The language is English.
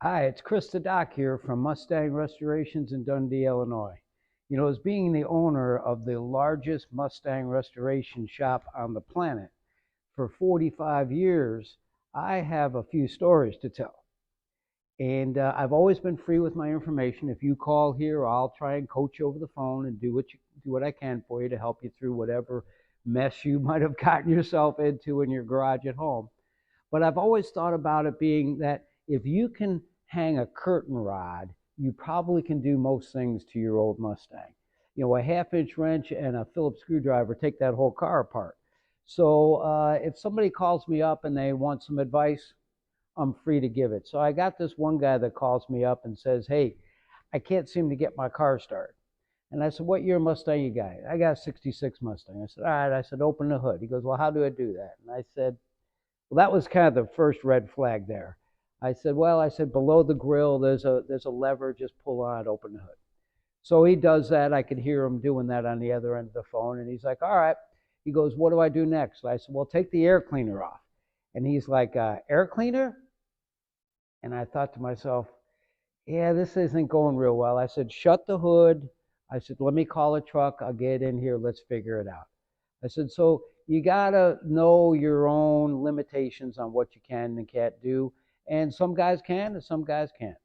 Hi, it's Chris the Doc here from Mustang Restorations in Dundee, Illinois. You know, as being the owner of the largest Mustang restoration shop on the planet for 45 years, I have a few stories to tell. And I've always been free with my information. If you call here, I'll try and coach you over the phone and do what I can for you to help you through whatever mess you might have gotten yourself into in your garage at home. But I've always thought about it being that if you can hang a curtain rod, you probably can do most things to your old Mustang. You know, a half-inch wrench and a Phillips screwdriver take that whole car apart. So if somebody calls me up and they want some advice, I'm free to give it. So I got this one guy that calls me up and says, "Hey, I can't seem to get my car started." And I said, "What year Mustang you got?" "I got a 66 Mustang." I said, "All right." I said, "Open the hood." He goes, "Well, how do I do that?" And I said, well, that was kind of the first red flag there. I said, below the grill, there's a lever, just pull on it, open the hood. So he does that. I could hear him doing that on the other end of the phone. And he's like, all right. He goes, what do I do next? I said, well, take the air cleaner off. And he's like, air cleaner? And I thought to myself, yeah, this isn't going real well. I said, shut the hood. I said, let me call a truck. I'll get in here. Let's figure it out. I said, so you got to know your own limitations on what you can and can't do. And some guys can and some guys can't.